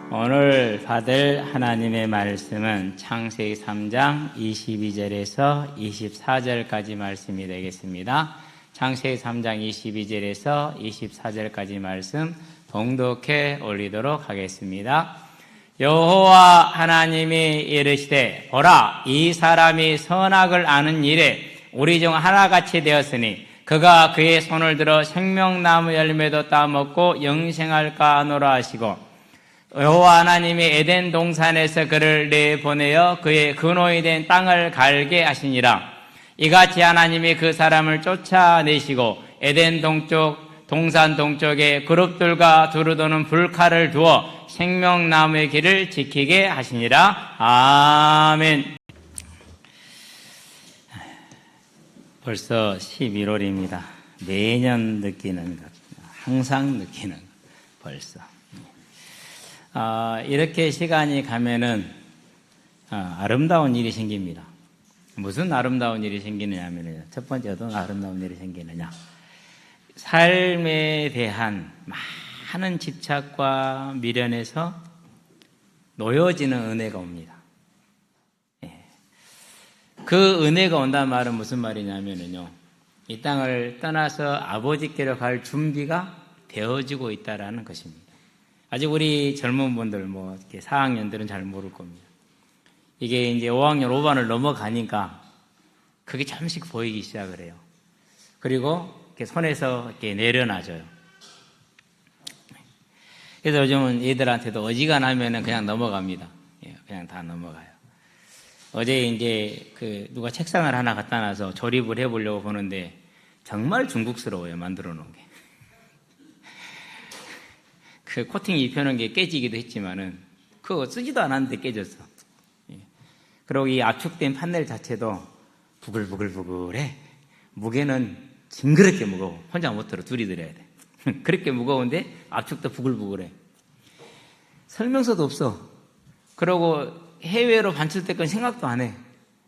오늘 받을 하나님의 말씀은 창세기 3장 22절에서 24절까지 말씀이 되겠습니다. 창세기 3장 22절에서 24절까지 말씀 봉독해 올리도록 하겠습니다. 여호와 하나님이 이르시되 보라, 이 사람이 선악을 아는 일에 우리 중 하나같이 되었으니 그가 그의 손을 들어 생명나무 열매도 따먹고 영생할까 하노라 하시고, 여호와 하나님이 에덴 동산에서 그를 내보내어 그의 근원이 된 땅을 갈게 하시니라. 이같이 하나님이 그 사람을 쫓아내시고 에덴 동산 동쪽에 그룹들과 두루도는 불칼을 두어 생명나무의 길을 지키게 하시니라. 아멘. 벌써 11월입니다. 매년 느끼는 것, 항상 느끼는 것, 벌써. 이렇게 시간이 가면은 아름다운 일이 생깁니다. 무슨 아름다운 일이 생기느냐면요, 첫 번째 어떤 아름다운 일이 생기느냐, 삶에 대한 많은 집착과 미련에서 놓여지는 은혜가 옵니다. 그 은혜가 온다는 말은 무슨 말이냐면요, 이 땅을 떠나서 아버지께로 갈 준비가 되어지고 있다라는 것입니다. 아직 우리 젊은 분들, 이렇게 4학년들은 잘 모를 겁니다. 이게 이제 5학년 5반을 넘어가니까 그게 조금씩 보이기 시작을 해요. 그리고 이렇게 손에서 이렇게 내려놔줘요. 그래서 요즘은 얘들한테도 어지간하면은 그냥 넘어갑니다. 그냥 다 넘어가요. 어제 이제 누가 책상을 하나 갖다 놔서 조립을 해보려고 보는데 정말 중국스러워요, 만들어 놓은 게. 그 코팅 입혀놓은 게 깨지기도 했지만은 그거 쓰지도 않았는데 깨졌어. 그리고 이 압축된 판넬 자체도 부글부글부글해. 무게는 징그럽게 무거워. 혼자 못 들어, 둘이 들어야 돼. 그렇게 무거운데 압축도 부글부글해. 설명서도 없어. 그리고 해외로 반출될 건 생각도 안 해.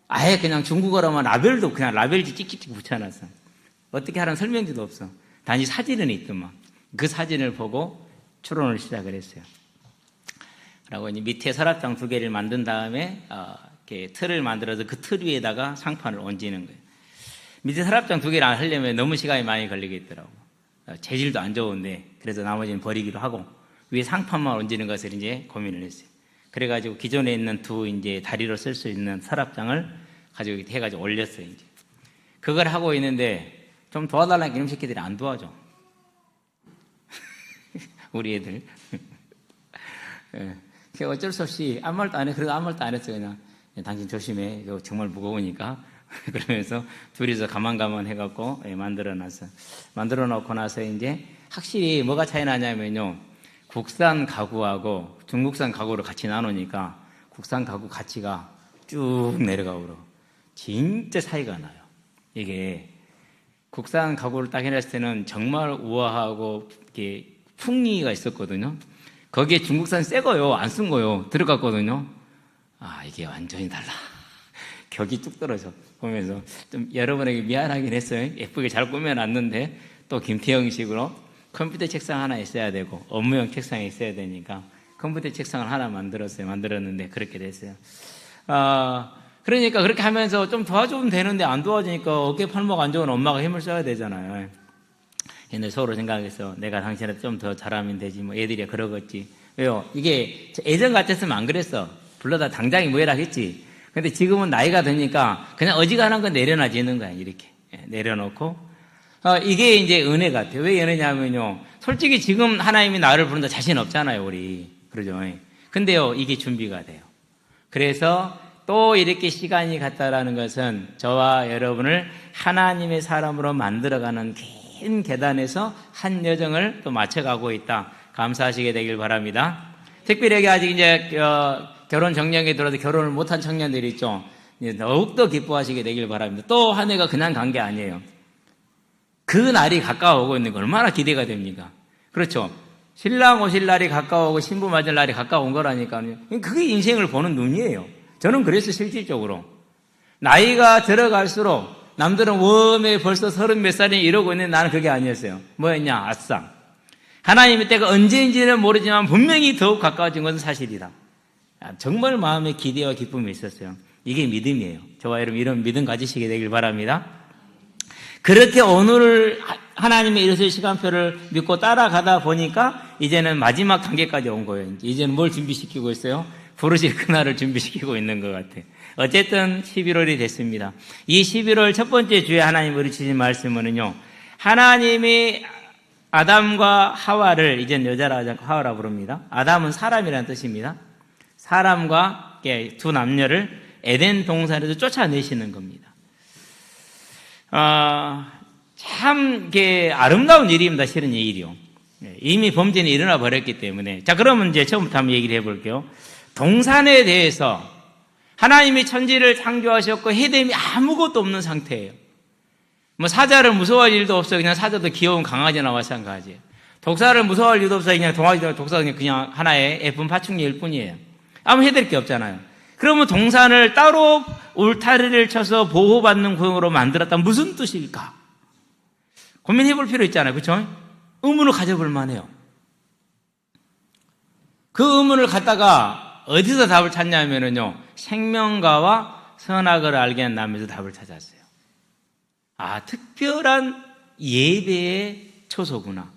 아예 그냥 중국어로만 라벨도 그냥 라벨지 찍찍찍 붙여놨어. 어떻게 하라는 설명지도 없어. 단지 사진은 있더만. 그 사진을 보고 추론을 시작을 했어요. 그리고 이제 밑에 서랍장 2개를 만든 다음에 이렇게 틀을 만들어서 그 틀 위에다가 상판을 얹는 거예요. 밑에 서랍장 2개를 안 하려면 너무 시간이 많이 걸리겠더라고. 재질도 안 좋은데, 그래서 나머지는 버리기로 하고 위에 상판만 얹는 것을 이제 고민을 했어요. 그래가지고 기존에 있는 이제 다리로 쓸 수 있는 서랍장을 가지고 이렇게 해가지고 올렸어요. 이제 그걸 하고 있는데 좀 도와달라니까 이놈 새끼들이 안 도와줘. 우리 애들. 어쩔 수 없이 아무 말도 안 해. 그래도 아무 말도 안 했어. 그냥 당신 조심해. 이거 정말 무거우니까. 그러면서 둘이서 가만 해갖고 만들어 놨어. 만들어 놓고 나서 이제 확실히 뭐가 차이 나냐면요, 국산 가구하고 중국산 가구를 같이 나누니까 국산 가구 가치가 쭉 내려가고 진짜 차이가 나요. 이게 국산 가구를 딱 해놨을 때는 정말 우아하고 이렇게 풍미가 있었거든요. 거기에 중국산 새 거요, 안 쓴 거요 들어갔거든요. 이게 완전히 달라. 격이 뚝 떨어져. 보면서 좀 여러분에게 미안하긴 했어요. 예쁘게 잘 꾸며놨는데 또 김태형식으로 컴퓨터 책상 하나 있어야 되고 업무용 책상이 있어야 되니까 컴퓨터 책상을 하나 만들었는데 그렇게 됐어요. 그러니까 그렇게 하면서 좀 도와주면 되는데 안 도와주니까 어깨 팔목 안 좋은 엄마가 힘을 써야 되잖아요. 근데 서로 생각해서 내가 당신한테 좀 더 잘하면 되지, 애들이 그러겠지. 왜요? 이게 예전 같았으면 안 그랬어. 불러다 당장이 뭐해라 했지. 근데 지금은 나이가 드니까 그냥 어지간한 건 내려놔지는 거야. 이렇게 내려놓고 이게 이제 은혜 같아요. 왜 은혜냐면요, 솔직히 지금 하나님이 나를 부른다 자신 없잖아요, 우리. 그러죠? 근데요, 이게 준비가 돼요. 그래서 또 이렇게 시간이 갔다라는 것은 저와 여러분을 하나님의 사람으로 만들어가는 긴 계단에서 한 여정을 또 맞춰가고 있다. 감사하시게 되길 바랍니다. 특별히 아직 이제 결혼 정년에 들어도 결혼을 못한 청년들이 있죠. 더욱더 기뻐하시게 되길 바랍니다. 또 한 해가 그냥 간 게 아니에요. 그 날이 가까워오고 있는 거 얼마나 기대가 됩니까? 그렇죠? 신랑 오실 날이 가까워오고 신부 맞을 날이 가까운 거라니까요. 그게 인생을 보는 눈이에요. 저는 그래서 실질적으로 나이가 들어갈수록 남들은 웜에 벌써 30몇 살이 이러고 있는데 나는 그게 아니었어요. 뭐였냐? 아싸, 하나님의 때가 언제인지는 모르지만 분명히 더욱 가까워진 것은 사실이다. 정말 마음에 기대와 기쁨이 있었어요. 이게 믿음이에요. 저와 여러분 이런 믿음 가지시게 되길 바랍니다. 그렇게 오늘 하나님의 이르실 시간표를 믿고 따라가다 보니까 이제는 마지막 단계까지 온 거예요. 이제는 뭘 준비시키고 있어요? 부르실 그날을 준비시키고 있는 것 같아요. 어쨌든 11월이 됐습니다. 이 11월 첫 번째 주에 하나님 우리 주신 말씀은요, 하나님이 아담과 하와를, 이젠 여자라 하지 않고 하와라 부릅니다. 아담은 사람이라는 뜻입니다. 사람과 두 남녀를 에덴 동산에서 쫓아내시는 겁니다. 참 아름다운 일입니다. 실은 이 일이요. 이미 범죄는 일어나 버렸기 때문에. 자, 그러면 이제 처음부터 한번 얘기를 해볼게요. 동산에 대해서 하나님이 천지를 창조하셨고 해됨이 아무것도 없는 상태예요. 뭐 사자를 무서워할 일도 없어요. 그냥 사자도 귀여운 강아지나 마찬가지예요. 독사를 무서워할 일도 없어요. 그냥 독사는 그냥 하나의 예쁜 파충류일 뿐이에요. 아무 해될 게 없잖아요. 그러면 동산을 따로 울타리를 쳐서 보호받는 구역으로 만들었다면 무슨 뜻일까? 고민해 볼 필요 있잖아요. 그렇죠? 의문을 가져볼 만해요. 그 의문을 갖다가 어디서 답을 찾냐면요, 생명과와 선악을 알게 한 나무에서 답을 찾았어요. 특별한 예배의 초소구나.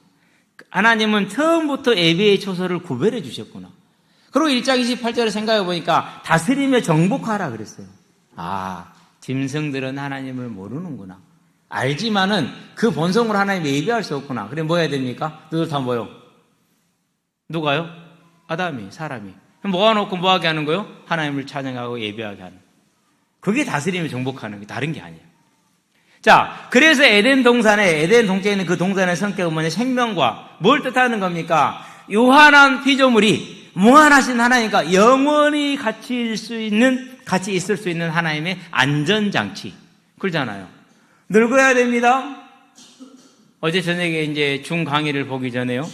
하나님은 처음부터 예배의 초소를 구별해 주셨구나. 그리고 1장 28절을 생각해 보니까 다스리며 정복하라 그랬어요. 짐승들은 하나님을 모르는구나. 알지만은 그 본성으로 하나님 예배할 수 없구나. 그래 뭐 해야 됩니까? 누들 다 뭐요? 누가요? 아담이, 사람이. 모아놓고 뭐하게 하는 거요? 하나님을 찬양하고 예배하게 하는. 그게 다스리며 정복하는 게 다른 게 아니에요. 자, 그래서 에덴 동체에 있는 그 동산의 성격은 뭐냐? 생명과 뭘 뜻하는 겁니까? 유한한 피조물이 무한하신 하나님과 영원히 같이 있을 수 있는 하나님의 안전장치. 그러잖아요. 늙어야 됩니다. 어제 저녁에 이제 중 강의를 보기 전에요,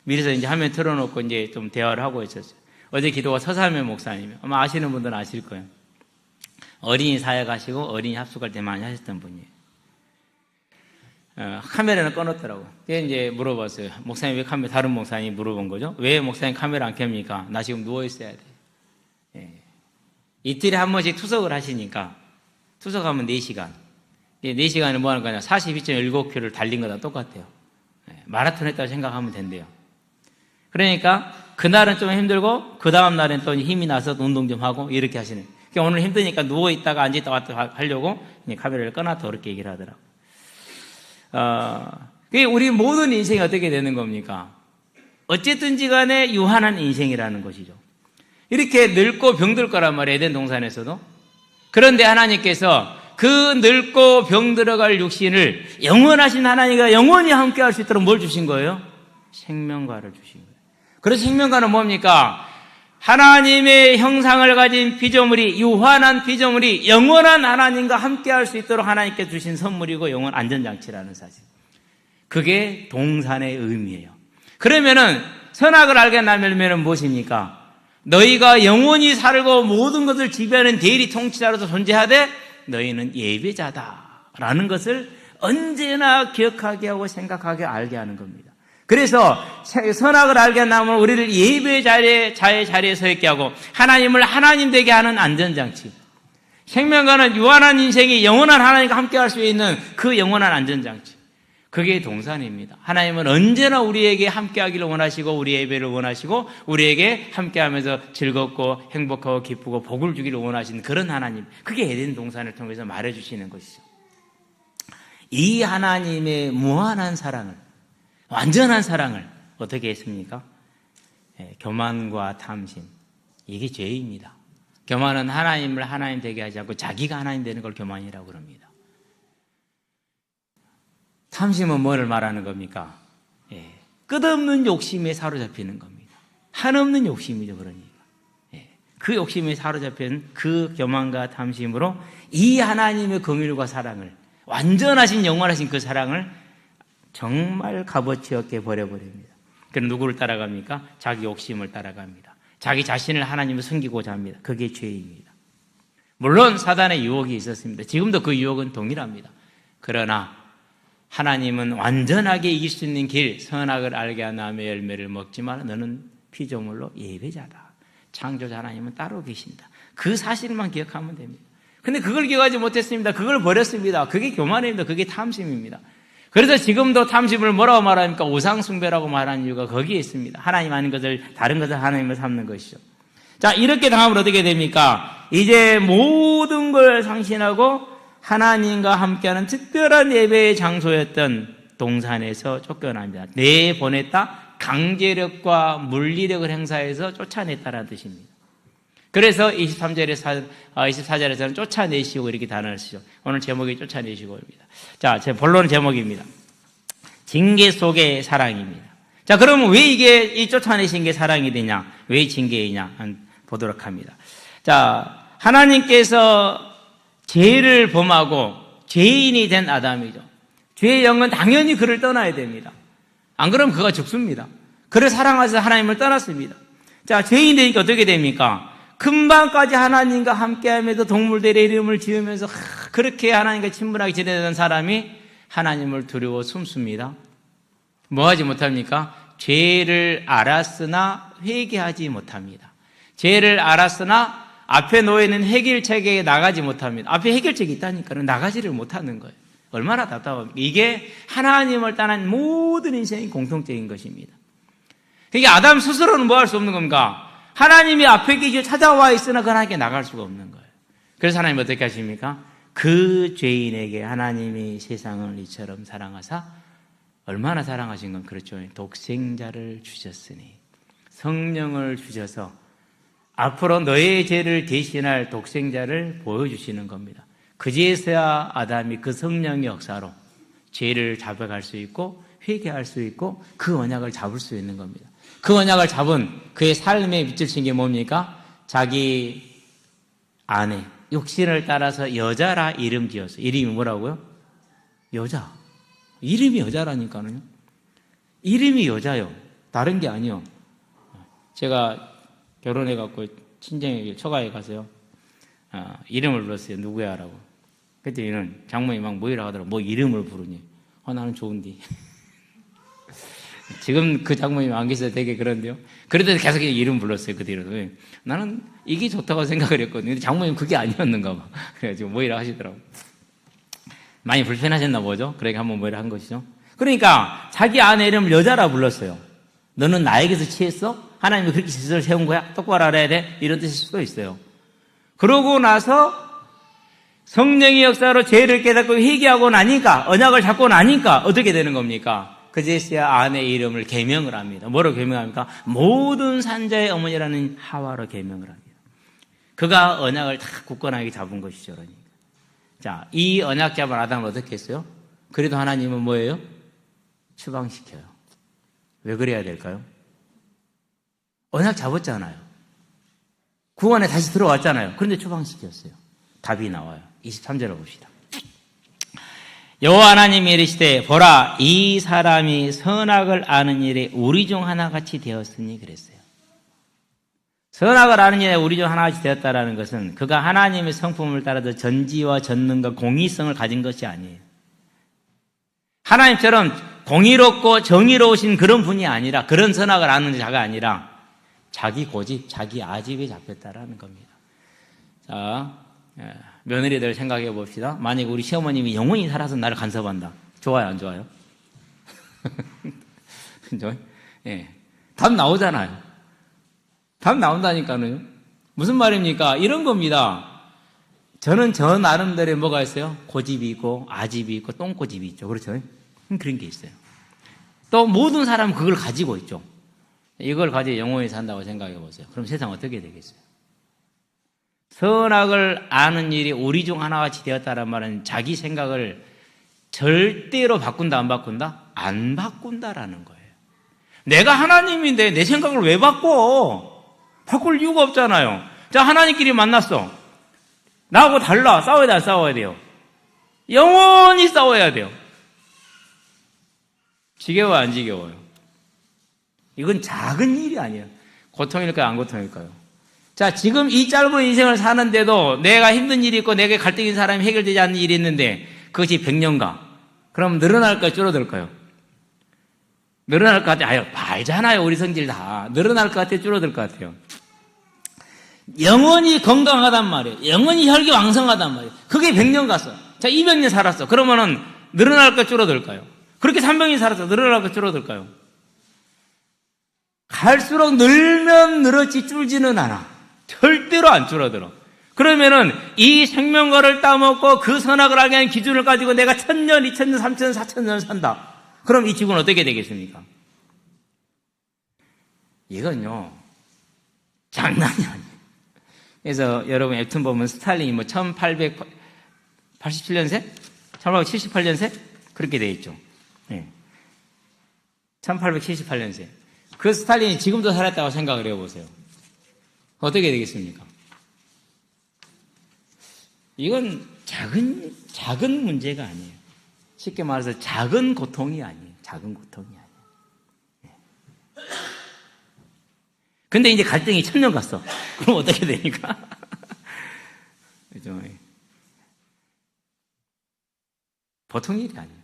미리서 이제 화면 틀어놓고 이제 좀 대화를 하고 있었어요. 어제 기도가 서사면 목사님이에요. 아마 아시는 분들은 아실 거예요. 어린이 사역하시고 어린이 합숙할 때 많이 하셨던 분이에요. 카메라는 꺼놓더라고. 그래서 이제 물어봤어요. 목사님 왜 카메라, 다른 목사님이 물어본 거죠. 왜 목사님 카메라 안 켭니까? 나 지금 누워있어야 돼. 이틀에 한 번씩 투석을 하시니까, 투석하면 4시간. 4시간을 뭐 하는 거냐? 42.19km를 달린 거다 똑같아요. 마라톤 했다고 생각하면 된대요. 그러니까 그날은 좀 힘들고 그 다음 날은 또 힘이 나서 운동 좀 하고 이렇게 하시는. 그러니까 오늘 힘드니까 누워있다가 앉아있다 왔다 하려고 카메라를 꺼놨다 그렇게 얘기를 하더라고. 우리 모든 인생이 어떻게 되는 겁니까? 어쨌든지 간에 유한한 인생이라는 것이죠. 이렇게 늙고 병들 거란 말이에요. 에덴 동산에서도. 그런데 하나님께서 그 늙고 병들어갈 육신을 영원하신 하나님과 영원히 함께 할 수 있도록 뭘 주신 거예요? 생명과를 주신 거예요. 그래서 생명과는 뭡니까? 하나님의 형상을 가진 피조물이, 유한한 피조물이 영원한 하나님과 함께 할 수 있도록 하나님께 주신 선물이고 영원 안전장치라는 사실. 그게 동산의 의미예요. 그러면은 선악을 알게 나면은 무엇입니까? 너희가 영원히 살고 모든 것을 지배하는 대리 통치자로서 존재하되 너희는 예배자다라는 것을 언제나 기억하게 하고 생각하게 알게 하는 겁니다. 그래서 선악을 알게 한다면 우리를 예배 자리에 서 있게 하고 하나님을 하나님 되게 하는 안전장치. 생명과는 유한한 인생이 영원한 하나님과 함께 할 수 있는 그 영원한 안전장치. 그게 동산입니다. 하나님은 언제나 우리에게 함께 하기를 원하시고 우리 예배를 원하시고 우리에게 함께 하면서 즐겁고 행복하고 기쁘고 복을 주기를 원하시는 그런 하나님. 그게 에덴 동산을 통해서 말해주시는 것이죠. 이 하나님의 무한한 사랑을, 완전한 사랑을 어떻게 했습니까? 교만과 탐심. 이게 죄입니다. 교만은 하나님을 하나님 되게 하지 않고 자기가 하나님 되는 걸 교만이라고 그럽니다. 탐심은 뭐를 말하는 겁니까? 끝없는 욕심에 사로잡히는 겁니다. 한없는 욕심이죠, 그러니까. 그 욕심에 사로잡힌 그 교만과 탐심으로 이 하나님의 긍휼과 사랑을, 완전하신 영원하신 그 사랑을 정말 값어치 없게 버려버립니다. 그럼 누구를 따라갑니까? 자기 욕심을 따라갑니다. 자기 자신을 하나님을 섬기고자 합니다. 그게 죄입니다. 물론 사단의 유혹이 있었습니다. 지금도 그 유혹은 동일합니다. 그러나 하나님은 완전하게 이길 수 있는 길, 선악을 알게 한 나무의 열매를 먹지만 너는 피조물로 예배자다. 창조자 하나님은 따로 계신다. 그 사실만 기억하면 됩니다. 근데 그걸 기억하지 못했습니다. 그걸 버렸습니다. 그게 교만입니다. 그게 탐심입니다. 그래서 지금도 탐심을 뭐라고 말합니까? 우상숭배라고 말하는 이유가 거기에 있습니다. 하나님 아닌 것을, 다른 것을 하나님을 삼는 것이죠. 자, 이렇게 당하면 어떻게 됩니까? 이제 모든 걸 상신하고 하나님과 함께하는 특별한 예배의 장소였던 동산에서 쫓겨납니다. 내보냈다, 강제력과 물리력을 행사해서 쫓아냈다는 뜻입니다. 그래서 24절에서는 쫓아내시고 이렇게 단어를 쓰죠. 오늘 제목이 쫓아내시고입니다. 자, 제 본론 제목입니다. 징계 속의 사랑입니다. 자, 그러면 왜 이게 이 쫓아내신 게 사랑이 되냐? 왜 징계이냐? 보도록 합니다. 자, 하나님께서 죄를 범하고 죄인이 된 아담이죠. 죄의 영은 당연히 그를 떠나야 됩니다. 안 그러면 그가 죽습니다. 그를 사랑하셔서 하나님을 떠났습니다. 자, 죄인이 되니까 어떻게 됩니까? 금방까지 하나님과 함께하면서 동물들의 이름을 지으면서 그렇게 하나님과 친분하게 지내던 사람이 하나님을 두려워 숨습니다. 뭐 하지 못합니까? 죄를 알았으나 회개하지 못합니다. 죄를 알았으나 앞에 놓여있는 해결책에 나가지 못합니다. 앞에 해결책이 있다니까 나가지를 못하는 거예요. 얼마나 답답합니까? 이게 하나님을 떠난 모든 인생의 공통적인 것입니다. 그러니까 아담 스스로는 뭐 할 수 없는 겁니까? 하나님이 앞에 계시고 찾아와 있으나 그 하나님께 나갈 수가 없는 거예요. 그래서 하나님 어떻게 하십니까? 그 죄인에게 하나님이 세상을 이처럼 사랑하사, 얼마나 사랑하신 건 그렇죠. 독생자를 주셨으니, 성령을 주셔서 앞으로 너의 죄를 대신할 독생자를 보여주시는 겁니다. 그제서야 아담이 그 성령의 역사로 죄를 잡아갈 수 있고 회개할 수 있고 그 언약을 잡을 수 있는 겁니다. 그 언약을 잡은 그의 삶에 비추신 게 뭡니까? 자기 아내, 육신을 따라서 여자라 이름 지었어요. 이름이 뭐라고요? 여자. 이름이 여자라니까요. 이름이 여자요. 다른 게 아니요. 제가 결혼해갖고 친정에 처가에 가서요. 이름을 불렀어요. 누구야? 라고. 그때는 장모님이 막 뭐이라 하더라고. 뭐 이름을 부르니. 나는 좋은데. 지금 그 장모님 안 계셔서 되게 그런데요. 그래도 계속 이름 불렀어요. 그 뒤로. 나는 이게 좋다고 생각을 했거든요. 근데 장모님 그게 아니었는가 봐. 그래가지고 뭐이라 하시더라고. 많이 불편하셨나 보죠. 그러니까 한번 뭐이라 한 것이죠. 그러니까 자기 아내 이름을 여자라 불렀어요. 너는 나에게서 취했어? 하나님이 그렇게 질서를 세운 거야? 똑바로 알아야 돼? 이런 뜻일 수도 있어요. 그러고 나서 성령의 역사로 죄를 깨닫고 회개하고 나니까, 언약을 잡고 나니까 어떻게 되는 겁니까? 그제서야 아내의 이름을 계명을 합니다. 뭐로 계명합니까? 모든 산자의 어머니라는 하와로 계명을 합니다. 그가 언약을 다 굳건하게 잡은 것이죠. 그러니까. 자, 이 언약 잡은 아담을 어떻게 했어요? 그래도 하나님은 뭐예요? 추방시켜요. 왜 그래야 될까요? 언약 잡았잖아요. 구원에 다시 들어왔잖아요. 그런데 추방시켰어요. 답이 나와요. 23절을 봅시다. 여호와 하나님이 이르시되 보라 이 사람이 선악을 아는 일에 우리 중 하나같이 되었으니 그랬어요. 선악을 아는 일에 우리 중 하나같이 되었다라는 것은 그가 하나님의 성품을 따라서 전지와 전능과 공의성을 가진 것이 아니에요. 하나님처럼 공의롭고 정의로우신 그런 분이 아니라, 그런 선악을 아는 자가 아니라 자기 고집, 자기 아집에 잡혔다라는 겁니다. 자, 며느리들 생각해 봅시다. 만약에 우리 시어머님이 영원히 살아서 나를 간섭한다. 좋아요, 안 좋아요? 예. 답 나오잖아요. 답 나온다니까요. 무슨 말입니까? 이런 겁니다. 저는 저 나름대로 뭐가 있어요? 고집이 있고, 아집이 있고, 똥고집이 있죠. 그렇죠? 그런 게 있어요. 또 모든 사람은 그걸 가지고 있죠. 이걸 가지고 영원히 산다고 생각해 보세요. 그럼 세상 어떻게 되겠어요? 선악을 아는 일이 우리 중 하나같이 되었다는 말은 자기 생각을 절대로 바꾼다, 안 바꾼다? 안 바꾼다라는 거예요. 내가 하나님인데 내 생각을 왜 바꿔? 바꿀 이유가 없잖아요. 자, 하나님끼리 만났어. 나하고 달라. 싸워야 돼, 안 싸워야 돼요? 영원히 싸워야 돼요. 지겨워요, 안 지겨워요? 이건 작은 일이 아니에요. 고통일까요, 안 고통일까요? 자, 지금 이 짧은 인생을 사는데도 내가 힘든 일이 있고 내게 갈등인 사람이 해결되지 않는 일이 있는데 그것이 100년가, 그럼 늘어날까요? 줄어들까요? 늘어날 것 같아요. 아유, 말잖아요. 우리 성질 다. 늘어날 것 같아요? 줄어들 것 같아요? 영원히 건강하단 말이에요. 영원히 혈기 왕성하단 말이에요. 그게 100년 갔어. 자, 200년 살았어. 그러면은 늘어날까요? 줄어들까요? 그렇게 300년 살았어. 늘어날까요? 줄어들까요? 갈수록 늘면 늘었지 줄지는 않아. 절대로 안 줄어들어. 그러면은 이 생명과를 따먹고 그 선악을 알게 하는 기준을 가지고 내가 1000년, 2000년, 3000년, 4000년 산다. 그럼 이 지구는 어떻게 되겠습니까? 이건요, 장난이 아니에요. 그래서 여러분 웹툰 보면 스탈린이 뭐 1887년생? 1878년생? 그렇게 돼 있죠. 네. 1878년생. 그 스탈린이 지금도 살았다고 생각을 해보세요. 어떻게 되겠습니까? 이건 작은 문제가 아니에요. 쉽게 말해서 작은 고통이 아니에요. 작은 고통이 아니에요. 네. 근데 이제 갈등이 1000년 갔어. 그럼 어떻게 됩니까? 그죠? 보통 일이 아니에요.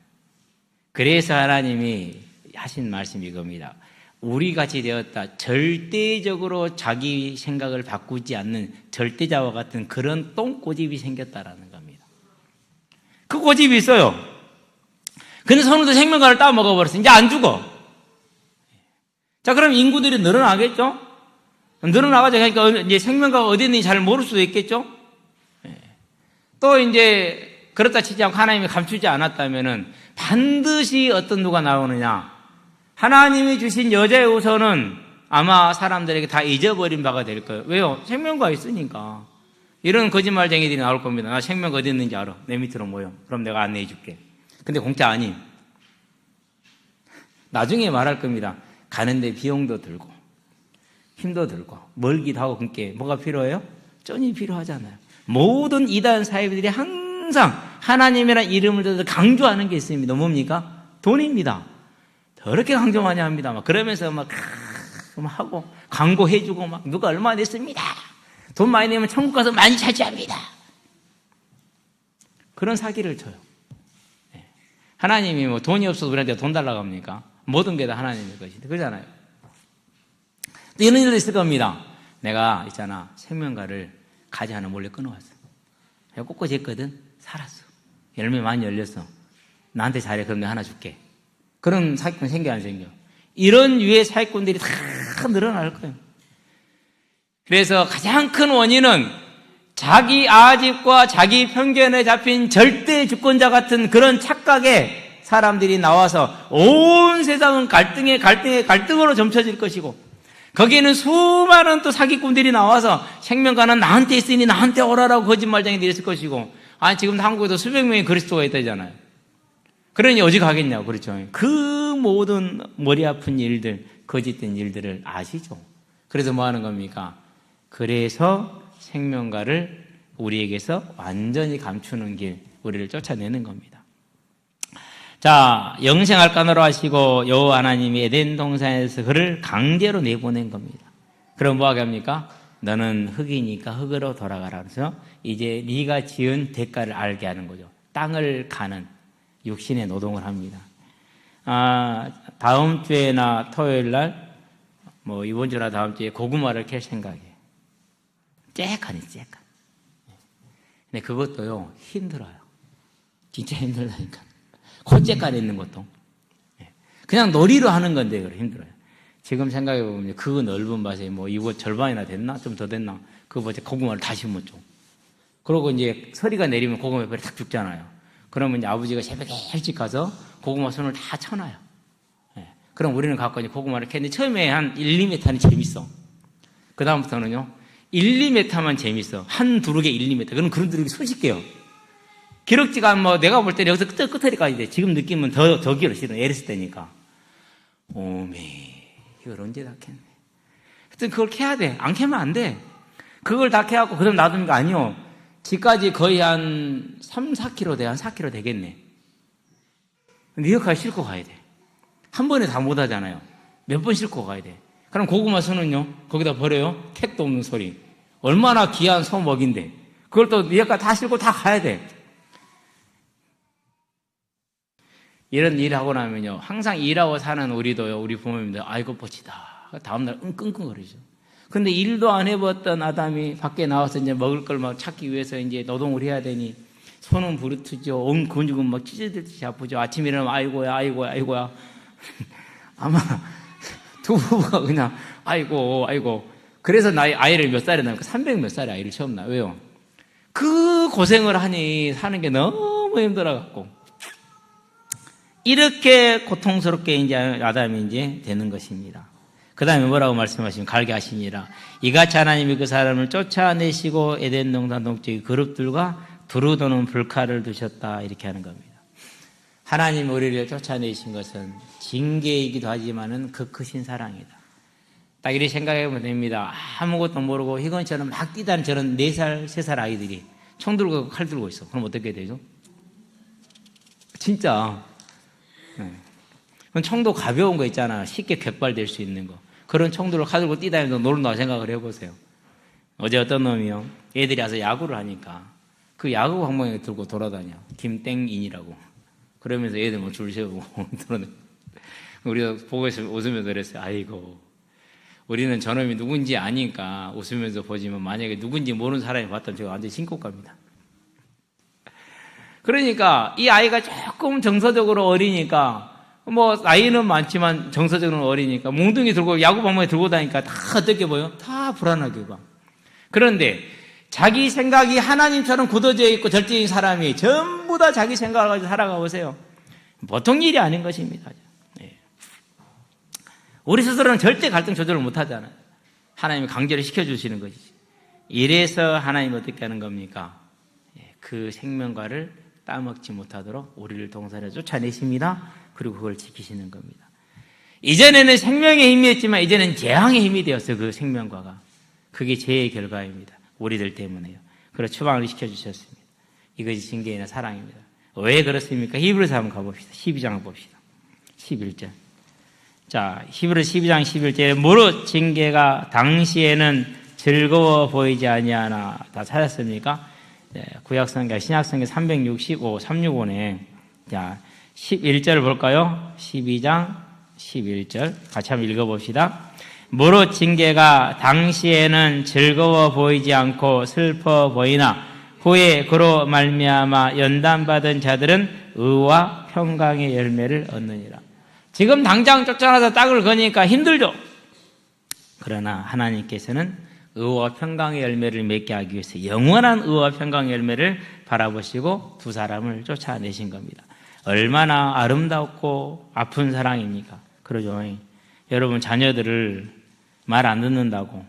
그래서 하나님이 하신 말씀이 이겁니다. 우리 같이 되었다. 절대적으로 자기 생각을 바꾸지 않는 절대자와 같은 그런 똥꼬집이 생겼다라는 겁니다. 그 꼬집이 있어요. 근데 선우도 생명과를 따먹어버렸어. 이제 안 죽어. 자, 그럼 인구들이 늘어나겠죠? 늘어나가죠. 그러니까 이제 생명과가 어디 있는지 잘 모를 수도 있겠죠? 또 이제 그렇다 치지 않고 하나님이 감추지 않았다면은 반드시 어떤 누가 나오느냐? 하나님이 주신 여자의 우선은 아마 사람들에게 다 잊어버린 바가 될 거예요. 왜요? 생명과 있으니까. 이런 거짓말쟁이들이 나올 겁니다. 나 생명과 어디 있는지 알아. 내 밑으로 모여. 그럼 내가 안내해 줄게. 근데 공짜 아님. 나중에 말할 겁니다. 가는데 비용도 들고 힘도 들고 멀기도 하고 그러니까 뭐가 필요해요? 쩐이 필요하잖아요. 모든 이단 사회들이 항상 하나님이라는 이름을 들어서 강조하는 게 있습니다. 뭡니까? 돈입니다. 더럽게 강조 많이 합니다. 막 그러면서 막 하고 광고해주고 막 누가 얼마 냈습니다. 돈 많이 내면 천국 가서 많이 차지합니다. 그런 사기를 쳐요. 하나님이 뭐 돈이 없어서 우리한테 돈 달라고 합니까? 모든 게 다 하나님의 것인데 그러잖아요. 또 이런 일도 있을 겁니다. 내가 있잖아 생명과를 가지 하나 몰래 끊어왔어. 내가 꼿꼿이 했거든. 살았어. 열매 많이 열렸어. 나한테 잘해. 그럼 내가 하나 줄게. 그런 사기꾼 생겨 안 생겨? 이런 유의 사기꾼들이 다 늘어날 거예요. 그래서 가장 큰 원인은 자기 아집과 자기 편견에 잡힌 절대 주권자 같은 그런 착각에 사람들이 나와서 온 세상은 갈등으로 점쳐질 것이고 거기에는 수많은 또 사기꾼들이 나와서 생명과는 나한테 있으니 나한테 오라라고 거짓말쟁이들이 있을 것이고 아니 지금 한국에도 수백 명의 그리스도가 있다잖아요. 그러니 어디 가겠냐고 그렇죠. 그 모든 머리 아픈 일들 거짓된 일들을 아시죠. 그래서 뭐 하는 겁니까? 그래서 생명과를 우리에게서 완전히 감추는 길 우리를 쫓아내는 겁니다. 자, 영생할간으로 하시고 여호와 하나님이 에덴 동산에서 그를 강제로 내보낸 겁니다. 그럼 뭐 하게 합니까? 너는 흙이니까 흙으로 돌아가라. 그래서 이제 네가 지은 대가를 알게 하는 거죠. 땅을 가는 육신의 노동을 합니다. 다음 주에나 토요일 날, 뭐 이번 주나 다음 주에 고구마를 캘 생각이에요. 쬐까니. 근데 그것도요 힘들어요. 진짜 힘들다니까. 콧째까지 있는 것도. 그냥 놀이로 하는 건데 그래 힘들어요. 지금 생각해 보면 그 넓은 밭에 뭐 이거 절반이나 됐나 좀 더 됐나 그 밭에 고구마를 다 심었죠. 그러고 이제 서리가 내리면 고구마 벼이 탁 죽잖아요. 그러면 이제 아버지가 새벽에 일찍 가서 고구마 손을 다 쳐놔요. 그럼 우리는 갖고 이제 고구마를 캐는데 처음에 한 1, 2m는 재밌어. 그 다음부터는요 1, 2m만 재밌어. 한 두르게 1, 2m. 그럼 그런 두르기 수십 개요. 기럭지가 뭐 내가 볼 때는 여기서 끝까지 돼. 지금 느낌은 더 길어. 실은 에르스 때니까. 오메 이걸 언제 다 캤네. 하여튼 그걸 캐야 돼. 안 캐면 안 돼. 그걸 다 캐갖고 그럼 놔두는 거 아니요. 집까지 거의 한 3, 4km 돼. 한 4km 되겠네. 리어카에 싣고 가야 돼. 한 번에 다 못 하잖아요. 몇 번 싣고 가야 돼. 그럼 고구마 순은요? 거기다 버려요? 택도 없는 소리. 얼마나 귀한 소먹인데. 그걸 또 리어카 다 싣고 다 가야 돼. 이런 일 하고 나면요, 항상 일하고 사는 우리도요, 우리 부모님들, 아이고, 뻗치다. 다음날 끙끙거리죠. 근데 일도 안 해봤던 아담이 밖에 나와서 이제 먹을 걸 막 찾기 위해서 이제 노동을 해야 되니, 손은 부르트죠. 온 근육은 막 찢어지듯이 아프죠. 아침에 일어나면 아이고야, 아이고야, 아이고야. 아마 두 부부가 그냥 아이고, 아이고. 그래서 아이를 몇 살에 낳으니까 300 몇 살에 아이를 처음 낳아요. 왜요? 그 고생을 하니 사는 게 너무 힘들어갖고. 이렇게 고통스럽게 이제 아담이 이제 되는 것입니다. 그 다음에 뭐라고 말씀하시면 갈게 하시니라. 이같이 하나님이 그 사람을 쫓아내시고 에덴 동산 동쪽의 그룹들과 두루 도는 불칼을 두셨다. 이렇게 하는 겁니다. 하나님 우리를 쫓아내신 것은 징계이기도 하지만은 그 크신 사랑이다. 딱 이렇게 생각해보면 됩니다. 아무것도 모르고 희건처럼 막 뛰다는 저런 4살, 3살 아이들이 총 들고 칼 들고 있어. 그럼 어떻게 되죠? 진짜. 총도 가벼운 거 있잖아. 쉽게 격발될 수 있는 거. 그런 총들을 칼 들고 뛰다니면서 노른다고 생각을 해보세요. 어제 어떤 놈이요, 애들이 와서 야구를 하니까 그 야구 방망이 들고 돌아다녀. 김땡인이라고. 그러면서 애들 뭐 줄 세우고 돌아다녀. 우리가 보고 있으면 웃으면서 그랬어요. 아이고, 우리는 저놈이 누군지 아니까 웃으면서 보지만 만약에 누군지 모르는 사람이 봤다면 제가 완전 신고 갑니다. 그러니까 이 아이가 조금 정서적으로 어리니까, 뭐 나이는 많지만 정서적으로는 어리니까 몽둥이 들고 야구 방망이 들고 다니까 다 어떻게 보여? 다 불안하게 봐. 그런데 자기 생각이 하나님처럼 굳어져 있고 절대적인 사람이 전부 다 자기 생각을 가지고 살아가 보세요. 보통 일이 아닌 것입니다. 우리 스스로는 절대 갈등 조절을 못 하잖아요. 하나님이 강제로 시켜주시는 것이지. 이래서 하나님이 어떻게 하는 겁니까? 그 생명과를 따먹지 못하도록 우리를 동산에 쫓아내십니다. 그리고 그걸 지키시는 겁니다. 이전에는 생명의 힘이었지만 이제는 재앙의 힘이 되었어요. 그 생명과가. 그게 죄의 결과입니다. 우리들 때문에요. 그래서 추방을 시켜주셨습니다. 이것이 징계이나 사랑입니다. 왜 그렇습니까? 히브리서 한번 가봅시다. 12장을 봅시다. 11절. 자, 히브리서 12장 11절에 무릇 징계가 당시에는 즐거워 보이지 아니하나. 다 찾았습니까? 네, 구약성경, 신약성경 365네. 자, 11절 볼까요? 12장 11절. 같이 한번 읽어봅시다. 무릇 징계가 당시에는 즐거워 보이지 않고 슬퍼 보이나 후에 그로 말미암아 연단받은 자들은 의와 평강의 열매를 얻느니라. 지금 당장 쫓아나서 땅을 거니까 힘들죠. 그러나 하나님께서는 의와 평강의 열매를 맺게 하기 위해서 영원한 의와 평강의 열매를 바라보시고 두 사람을 쫓아내신 겁니다. 얼마나 아름답고 아픈 사랑입니까? 그러죠. 여러분 자녀들을 말 안 듣는다고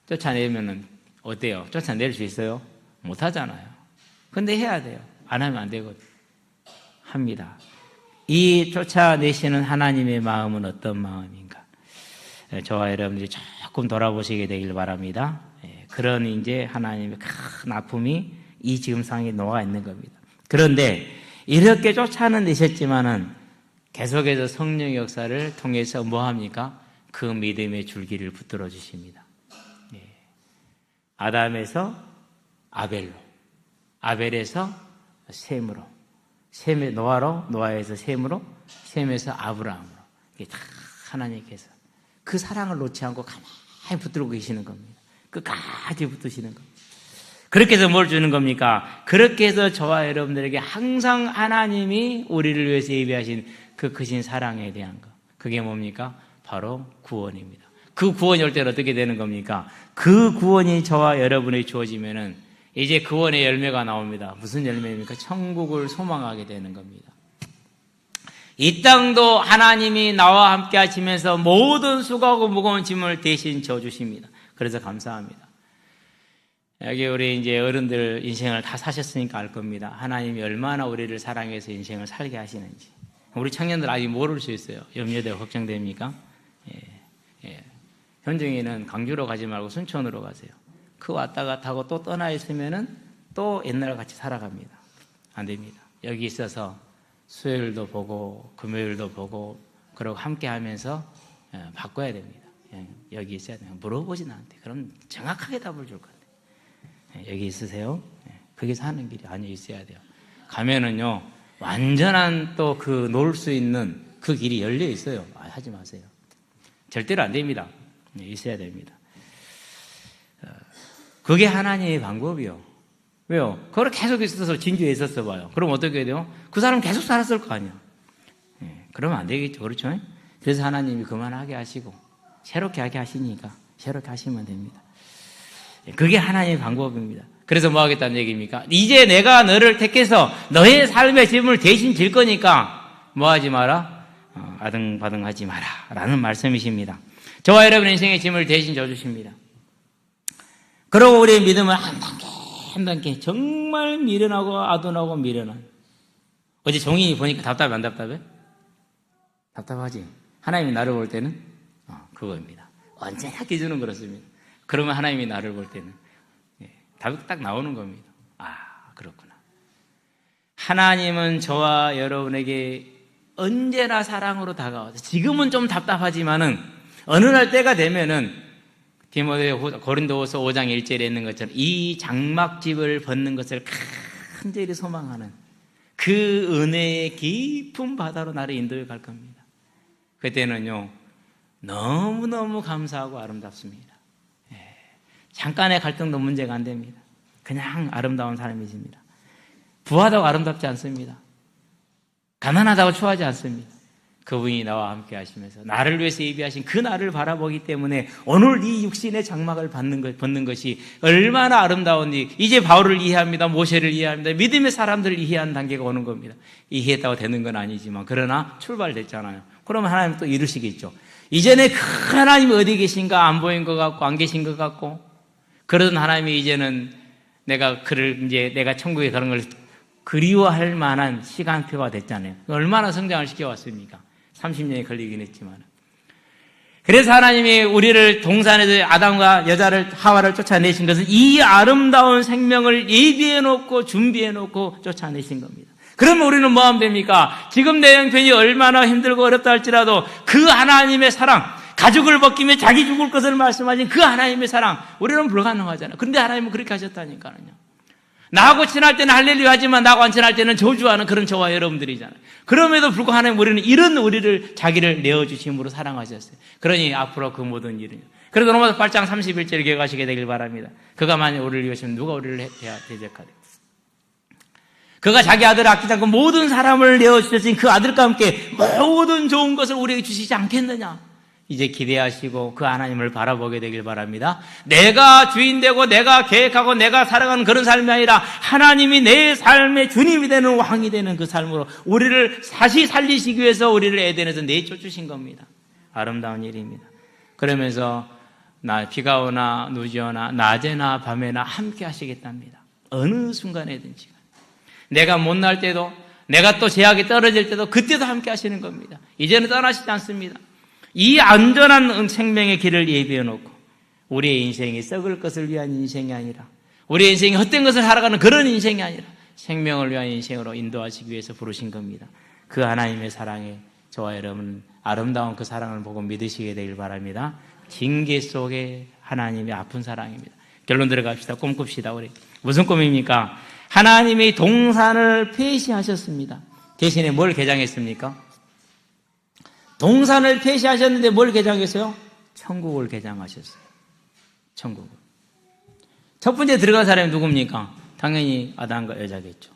쫓아내면은 어때요? 쫓아낼 수 있어요? 못 하잖아요. 근데 해야 돼요. 안 하면 안 되거든요. 합니다. 이 쫓아내시는 하나님의 마음은 어떤 마음인가? 저와 여러분들이 조금 돌아보시게 되길 바랍니다. 그런 이제 하나님의 큰 아픔이 이 지금 상황에 녹아 있는 겁니다. 그런데 이렇게 쫓아내셨지만은 계속해서 성령의 역사를 통해서 뭐 합니까? 그 믿음의 줄기를 붙들어 주십니다. 아담에서 아벨로, 아벨에서 셈으로, 셈의 노아로, 노아에서 셈으로, 셈에서 아브라함으로. 이게 다 하나님께서 그 사랑을 놓지 않고 가만히 붙들고 계시는 겁니다. 끝까지 붙드시는 겁니다. 그렇게 해서 뭘 주는 겁니까? 그렇게 해서 저와 여러분들에게 항상 하나님이 우리를 위해서 예비하신 그 크신 사랑에 대한 것. 그게 뭡니까? 바로 구원입니다. 그 구원이 올 때는 어떻게 되는 겁니까? 그 구원이 저와 여러분에게 주어지면은 이제 구원의 열매가 나옵니다. 무슨 열매입니까? 천국을 소망하게 되는 겁니다. 이 땅도 하나님이 나와 함께 하시면서 모든 수고하고 무거운 짐을 대신 져주십니다. 그래서 감사합니다. 여기 우리 이제 어른들 인생을 다 사셨으니까 알 겁니다. 하나님이 얼마나 우리를 사랑해서 인생을 살게 하시는지. 우리 청년들 아직 모를 수 있어요. 염려되고 걱정됩니까? 현정이는 강주로 가지 말고 순천으로 가세요. 그 왔다 갔다 하고 또 떠나 있으면은 또 옛날 같이 살아갑니다. 안 됩니다. 여기 있어서 수요일도 보고 금요일도 보고 그러고 함께 하면서 바꿔야 됩니다. 여기 있어야 돼요. 물어보진 않대. 그럼 정확하게 답을 줄 건데. 여기 있으세요? 그게 사는 길이 아니요 있어야 돼요. 가면은요 완전한 또 그 놓을 수 있는 그 길이 열려 있어요. 하지 마세요. 절대로 안 됩니다. 있어야 됩니다. 그게 하나님의 방법이요. 왜요? 그걸 계속 있어서 진주에 있었어 봐요. 그럼 어떻게 해야 돼요? 그 사람 계속 살았을 거 아니야. 그러면 안 되겠죠. 그렇죠? 그래서 하나님이 그만하게 하시고 새롭게 하게 하시니까 새롭게 하시면 됩니다. 그게 하나님의 방법입니다. 그래서 뭐 하겠다는 얘기입니까? 이제 내가 너를 택해서 너의 삶의 짐을 대신 질 거니까 뭐 하지 마라? 아등바등하지 마라 라는 말씀이십니다. 저와 여러분의 인생의 짐을 대신 져주십니다. 그러고 우리의 믿음은 한 단계 한 단계 정말 미련하고 아둔하고 미련한. 어제 종이 보니까 답답해 안 답답해? 답답하지? 하나님이 나를 볼 때는 그거입니다. 언제나 기준은 그렇습니다. 그러면 하나님이 나를 볼 때는 답이 딱 나오는 겁니다. 그렇구나. 하나님은 저와 여러분에게 언제나 사랑으로 다가와서 지금은 좀 답답하지만은 어느 날 때가 되면은 고린도후서 5장 1절에 있는 것처럼 이 장막집을 벗는 것을 간절히 소망하는 그 은혜의 깊은 바다로 나를 인도해 갈 겁니다. 그때는요 너무너무 감사하고 아름답습니다. 잠깐의 갈등도 문제가 안 됩니다. 그냥 아름다운 삶이십니다. 부하다고 아름답지 않습니다. 가난하다고 추하지 않습니다. 그분이 나와 함께 하시면서 나를 위해서 예비하신 그 날을 바라보기 때문에 오늘 이 육신의 장막을 벗는 것이 얼마나 아름다운지 이제 바울을 이해합니다. 모세를 이해합니다. 믿음의 사람들을 이해하는 단계가 오는 겁니다. 이해했다고 되는 건 아니지만 그러나 출발됐잖아요. 그러면 하나님 또 이루시겠죠. 이전에 그 하나님이 어디 계신가 안 보인 것 같고 안 계신 것 같고 그러던 하나님이 이제는 내가 천국에 가는 걸 그리워할 만한 시간표가 됐잖아요. 얼마나 성장을 시켜왔습니까? 30년이 걸리긴 했지만. 그래서 하나님이 우리를 동산에서 아담과 여자를 하와를 쫓아내신 것은 이 아름다운 생명을 예비해놓고 준비해놓고 쫓아내신 겁니다. 그러면 우리는 뭐 하면 됩니까? 지금 내 형편이 얼마나 힘들고 어렵다 할지라도 그 하나님의 사랑, 가죽을 벗기며 자기 죽을 것을 말씀하신 그 하나님의 사랑, 우리는 불가능하잖아요. 그런데 하나님은 그렇게 하셨다니까요. 나하고 친할 때는 할렐루야 하지만 나하고 안 친할 때는 저주하는 그런 저와 여러분들이잖아요. 그럼에도 불구하고 하나님 우리는 이런 우리를 자기를 내어주심으로 사랑하셨어요. 그러니 앞으로 그 모든 일은. 그래서 로마서 8장 31절을 기억하시게 되길 바랍니다. 그가 만약 우리를 위하시면 누가 우리를 대적하되. 그가 자기 아들을 아끼지 않고 모든 사람을 내어주셨으니 그 아들과 함께 모든 좋은 것을 우리에게 주시지 않겠느냐. 이제 기대하시고 그 하나님을 바라보게 되길 바랍니다. 내가 주인 되고 내가 계획하고 내가 살아가는 그런 삶이 아니라 하나님이 내 삶의 주님이 되는 왕이 되는 그 삶으로 우리를 다시 살리시기 위해서 우리를 에덴에서 내쫓으신 겁니다. 아름다운 일입니다. 그러면서 비가 오나 눈이 오나 낮에나 밤에나 함께 하시겠답니다. 어느 순간에든지 내가 못날 때도 내가 또 제약이 떨어질 때도 그때도 함께 하시는 겁니다. 이제는 떠나시지 않습니다. 이 안전한 생명의 길을 예비해 놓고 우리의 인생이 썩을 것을 위한 인생이 아니라 우리의 인생이 헛된 것을 살아가는 그런 인생이 아니라 생명을 위한 인생으로 인도하시기 위해서 부르신 겁니다. 그 하나님의 사랑에 저와 여러분 아름다운 그 사랑을 보고 믿으시게 되길 바랍니다. 징계 속에 하나님의 아픈 사랑입니다. 결론 들어갑시다. 꿈 꿉시다. 우리 무슨 꿈입니까? 하나님이 동산을 폐시하셨습니다. 대신에 뭘 개장했습니까? 동산을 폐시하셨는데 뭘 개장했어요? 천국을 개장하셨어요. 천국을. 첫 번째 들어간 사람이 누굽니까? 당연히 아담과 여자겠죠.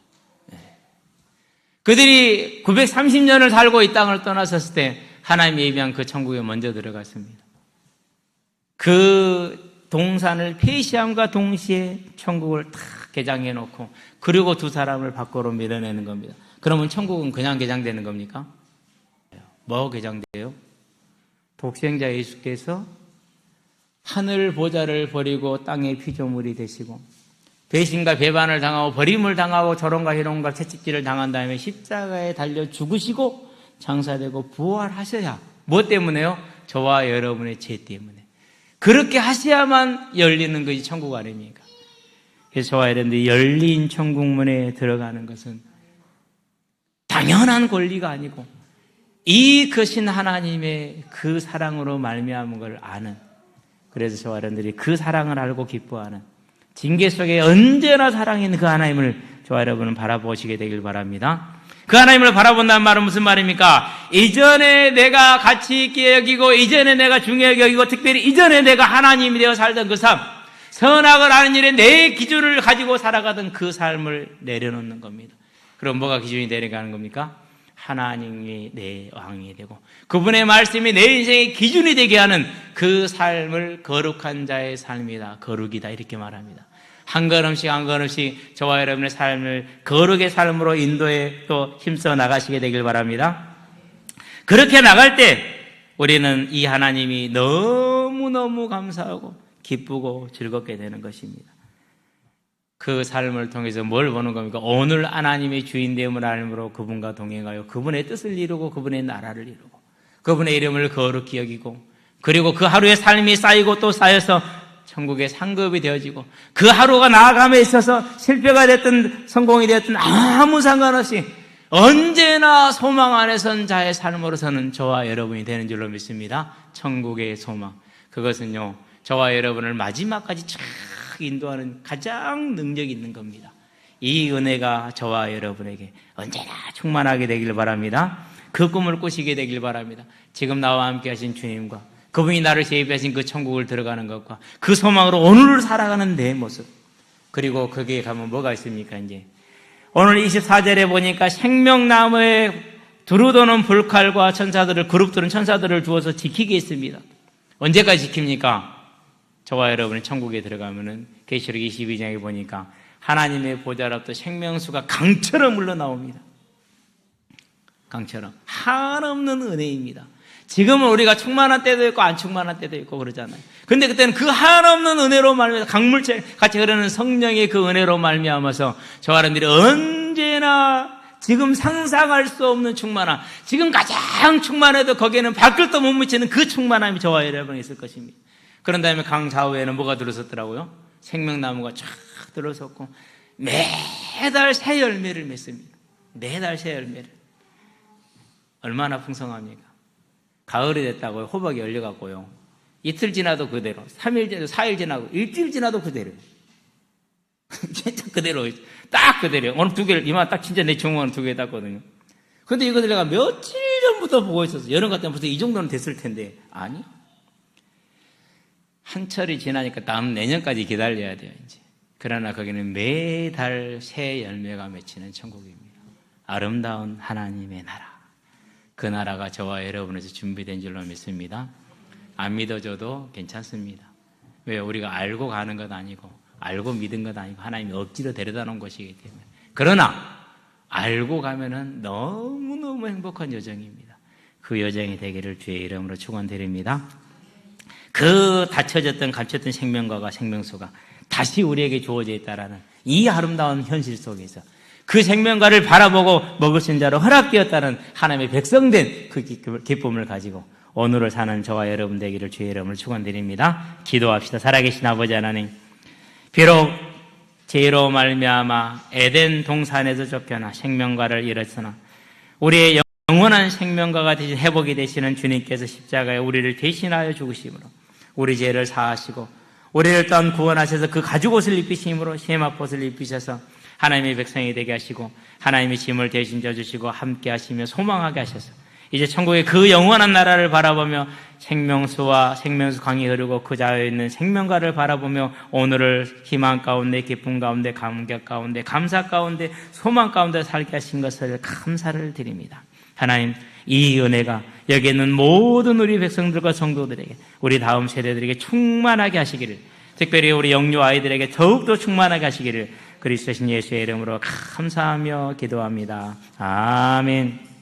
그들이 930년을 살고 이 땅을 떠나섰을 때 하나님이 예비한 그 천국에 먼저 들어갔습니다. 그 동산을 폐시함과 동시에 천국을 탁 개장해 놓고 그리고 두 사람을 밖으로 밀어내는 겁니다. 그러면 천국은 그냥 개장되는 겁니까? 뭐 개장돼요? 독생자 예수께서 하늘 보좌를 버리고 땅의 피조물이 되시고 배신과 배반을 당하고 버림을 당하고 조롱과 희롱과 채찍질을 당한 다음에 십자가에 달려 죽으시고 장사되고 부활하셔야 뭐 때문에요? 저와 여러분의 죄 때문에. 그렇게 하셔야만 열리는 것이 천국 아닙니까? 그래서 저와 여러분들이 열린 천국문에 들어가는 것은 당연한 권리가 아니고 이 크신 하나님의 그 사랑으로 말미암은 걸 아는, 그래서 저와 여러분들이 그 사랑을 알고 기뻐하는 징계 속에 언제나 살아있는 그 하나님을 저와 여러분은 바라보시게 되길 바랍니다. 그 하나님을 바라본다는 말은 무슨 말입니까? 이전에 내가 가치 있게 여기고, 이전에 내가 중요하게 여기고, 특별히 이전에 내가 하나님이 되어 살던 그 삶, 선악을 아는 일에 내 기준을 가지고 살아가던 그 삶을 내려놓는 겁니다. 그럼 뭐가 기준이 내려가는 겁니까? 하나님이 내 왕이 되고 그분의 말씀이 내 인생의 기준이 되게 하는 그 삶을 거룩한 자의 삶이다, 거룩이다, 이렇게 말합니다. 한 걸음씩 한 걸음씩 저와 여러분의 삶을 거룩의 삶으로 인도에 또 힘써 나가시게 되길 바랍니다. 그렇게 나갈 때 우리는 이 하나님이 너무너무 감사하고 기쁘고 즐겁게 되는 것입니다. 그 삶을 통해서 뭘 보는 겁니까? 오늘 하나님의 주인됨을 알므로 그분과 동행하여 그분의 뜻을 이루고 그분의 나라를 이루고 그분의 이름을 거룩히 여기고, 그리고 그 하루의 삶이 쌓이고 또 쌓여서 천국의 상급이 되어지고, 그 하루가 나아감에 있어서 실패가 됐든 성공이 됐든 아무 상관없이 언제나 소망 안에 선 자의 삶으로서는 저와 여러분이 되는 줄로 믿습니다. 천국의 소망, 그것은요 저와 여러분을 마지막까지 쫙 인도하는 가장 능력이 있는 겁니다. 이 은혜가 저와 여러분에게 언제나 충만하게 되길 바랍니다. 그 꿈을 꾸시게 되길 바랍니다. 지금 나와 함께 하신 주님과 그분이 나를 세입하신 그 천국을 들어가는 것과 그 소망으로 오늘을 살아가는 내 모습, 그리고 거기에 가면 뭐가 있습니까? 이제 오늘 24절에 보니까 생명나무에 두루도는 불칼과 천사들을, 그룹들은 천사들을 두어서 지키게 했습니다. 언제까지 지킵니까? 저와 여러분이 천국에 들어가면은 계시록 22장에 보니까 하나님의 보좌로부터 생명수가 강처럼 흘러나옵니다. 강처럼. 한없는 은혜입니다. 지금은 우리가 충만한 때도 있고 안 충만한 때도 있고 그러잖아요. 근데 그때는 그 한없는 은혜로 말미암아서 강물처럼 같이 흐르는 성령의 그 은혜로 말미암아서 저와 여러분들이 언제나 지금 상상할 수 없는 충만함, 지금 가장 충만해도 거기에는 발걸도 못 미치는 그 충만함이 저와 여러분이 있을 것입니다. 그런 다음에 강 좌우에는 뭐가 들어섰더라고요? 생명나무가 쫙 들어섰고 매달 새 열매를 맺습니다. 매달 새 열매를. 얼마나 풍성합니까? 가을이 됐다고요. 호박이 열려갖고요. 이틀 지나도 그대로, 3일 지나도 4일 지나고 일주일 지나도 그대로. 진짜 그대로, 딱 그대로. 오늘 2개를 이만 딱 진짜 내 주먹은 2개 땄거든요. 근데 이것을 내가 며칠 전부터 보고 있었어. 여름 같으면 벌써 이 정도는 됐을 텐데. 아니, 한철이 지나니까 다음 내년까지 기다려야 돼요, 이제. 그러나 거기는 매달 새 열매가 맺히는 천국입니다. 아름다운 하나님의 나라. 그 나라가 저와 여러분에서 준비된 줄로 믿습니다. 안 믿어줘도 괜찮습니다. 왜? 우리가 알고 가는 것 아니고, 알고 믿은 것 아니고, 하나님이 억지로 데려다 놓은 것이기 때문에. 그러나, 알고 가면은 너무너무 행복한 여정입니다. 그 여정이 되기를 주의 이름으로 축원드립니다. 그 닫혀졌던 감췄던 생명과가 생명수가 다시 우리에게 주어져 있다라는 이 아름다운 현실 속에서 그 생명과를 바라보고 먹을 수 있는 자로 허락되었다는 하나님의 백성된 그 기쁨을 가지고 오늘을 사는 저와 여러분 되기를 주의 이름으로 축원드립니다. 기도합시다. 살아계신 아버지 하나님, 비록 죄로 말미암아 에덴 동산에서 쫓겨나 생명과를 잃었으나 우리의 영원한 생명과가 되신 회복이 되시는 주님께서 십자가에 우리를 대신하여 죽으심으로 우리 죄를 사하시고 우리를 또한 구원하셔서 그 가죽옷을 입히심으로 세마포옷을 입히셔서 하나님의 백성이 되게 하시고 하나님의 짐을 대신 져주시고 함께 하시며 소망하게 하셔서 이제 천국의 그 영원한 나라를 바라보며 생명수와 생명수 강이 흐르고 그 자에 있는 생명가를 바라보며 오늘을 희망 가운데, 기쁨 가운데, 감격 가운데, 감사 가운데, 소망 가운데 살게 하신 것을 감사를 드립니다. 하나님, 이 은혜가 여기 있는 모든 우리 백성들과 성도들에게, 우리 다음 세대들에게 충만하게 하시기를, 특별히 우리 영유 아이들에게 더욱더 충만하게 하시기를 그리스도신 예수의 이름으로 감사하며 기도합니다. 아멘.